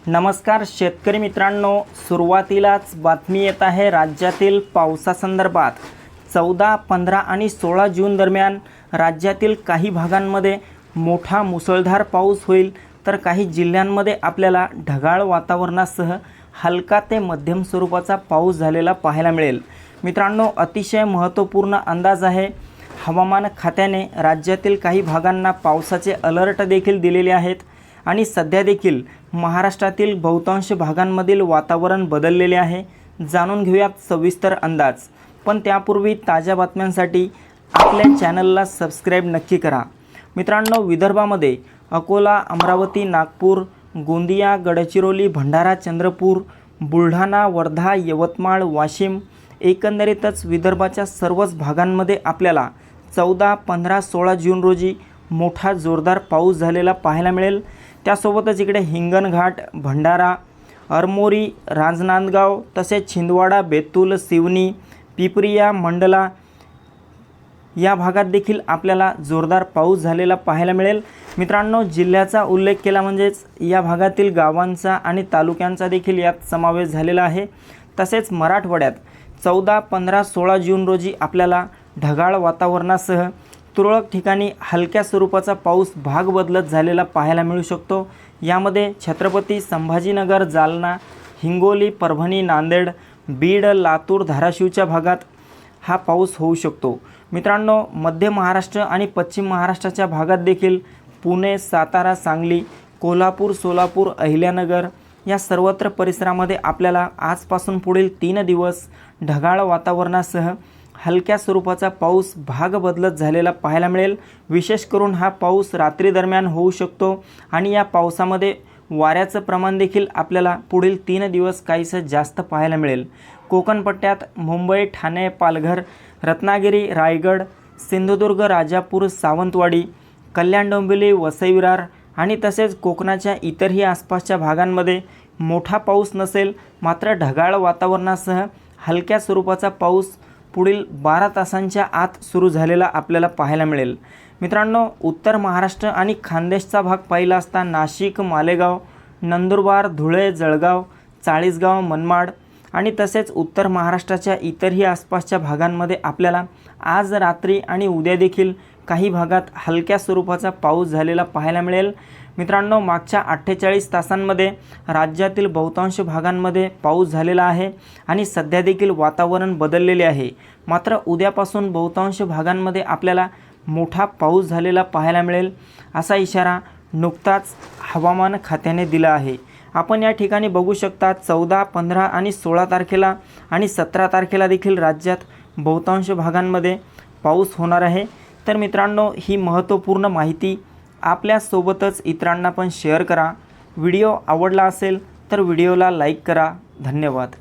नमस्कार शेतकरी मित्रांनो, सुरुवातीलाच बातमी येत आहे राज्यातील पावसासंदर्भात। 14, 15 आणि 16 जून दरम्यान राज्यातील काही भागांमध्ये मोठा मुसळधार पाऊस होईल, तर काही जिल्ह्यांमध्ये आपल्याला ढगाळ वातावरणासह हलका ते मध्यम स्वरूपाचा पाऊस झालेला पाहायला मिळेल। मित्रांनो, अतिशय महत्त्वपूर्ण अंदाज आहे। हवामान खात्याने राज्यातील काही भागांना पावसाचे अलर्ट देखील दिलेले आहेत आणि सध्या देखील महाराष्ट्रातील बहुतांश भागांमधील वातावरण बदललेले आहे। जाणून घेऊयात सविस्तर अंदाज, पण त्यापूर्वी ताज्या बातम्यांसाठी आपल्या चॅनलला सबस्क्राइब नक्की करा। मित्रांनो, विदर्भामध्ये अकोला, अमरावती, नागपूर, गोंदिया, गडचिरोली, भंडारा, चंद्रपूर, बुलढाणा, वर्धा, यवतमाळ, वाशिम एकंदरीतच विदर्भाच्या सर्वच भागांमध्ये आपल्याला 14, 15, 16 जून रोजी मोठा जोरदार पाऊस झालेला पाहायला मिळेल। त्यासोबतच इकडे हिंगणघाट, भंडारा, अरमोरी, राजनांदगाव तसेच छिंदवाडा, बेतूल, सिवनी, पिपरिया, मंडला या भागात देखील आपल्याला जोरदार पाऊस झालेला पाहायला मिळेल। मित्रांनो, जिल्ह्याचा उल्लेख केला म्हणजेच या भागातील गावांचा आणि तालुक्यांचा देखील यात समावेश झालेला आहे। तसेच मराठवाड्यात 14, 15, 16 जून रोजी आपल्याला ढगाळ वातावरणासह तुरळक ठिकाणी हलक्या स्वरूपाचा पाऊस भाग बदलत झालेला पाहायला मिळू शकतो। यामध्ये छत्रपती संभाजीनगर, जालना, हिंगोली, परभणी, नांदेड, बीड, लातूर, धाराशिवच्या भागात हा पाऊस होऊ शकतो। मित्रांनो, मध्य महाराष्ट्र आणि पश्चिम महाराष्ट्राच्या भागात देखील पुणे, सातारा, सांगली, कोल्हापूर, सोलापूर, अहिल्यानगर या सर्वत्र परिसरामध्ये आपल्याला आजपासून पुढील 3 दिवस ढगाळ वातावरणासह हलक्या स्वरूपाचा पाऊस भाग बदलत झालेला पाहायला मिळेल। विशेष करून हा पाऊस रात्री दरम्यान होऊ शकतो आणि या पावसामध्ये वाऱ्याचं प्रमाण देखील आपल्याला पुढील 3 दिवस काहीसं जास्त पाहायला मिळेल। कोकण पट्ट्यात मुंबई, ठाणे, पालघर, रत्नागिरी, रायगड, सिंधुदुर्ग, राजापूर, सावंतवाडी, कल्याण, डोंबिवली, वसई, विरार आणि तसेच कोकणाच्या इतरही आसपासच्या भागांमध्ये मोठा पाऊस नसेल, मात्र ढगाळ वातावरणासह हलक्या स्वरूपाचा पाऊस पुढील 12 तासांच्या आत सुरू झालेला आपल्याला पाहायला मिळेल। मित्रांनो, उत्तर महाराष्ट्र आणि खानदेशचा भाग पाहिला असता नाशिक, मालेगाव, नंदुरबार, धुळे, जळगाव, चाळीसगाव, मनमाड आणि तसेच उत्तर महाराष्ट्राच्या इतरही आसपासच्या भागांमध्ये आपल्याला आज रात्री आणि उद्या देखील काही भागात हलक्या स्वरूपाचा पाऊस झालेला पाहायला मिळेल। मित्रांनो, मागच्या 48 तासांमध्ये राज्यातील बहुतांश भागांमध्ये पाऊस झालेला आहे आणि सध्या देखील वातावरण बदललेले आहे। मात्र उद्यापासून बहुतांश भागांमध्ये आपल्याला मोठा पाऊस झालेला पाहायला मिळेल, असा इशारा नुकताच हवामान खात्याने दिला आहे। आपण या ठिकाणी बघू शकता 14, 15 आणि 16 तारखेला आणि 17 तारखेला देखील राज्यात बहुतांश भागांमध्ये पाऊस होणार आहे। तर मित्रांनो, ही महत्त्वपूर्ण माहिती आपल्यासोबतच इतरांना पण शेअर करा। व्हिडिओ आवडला असेल तर व्हिडिओला लाईक करा। धन्यवाद।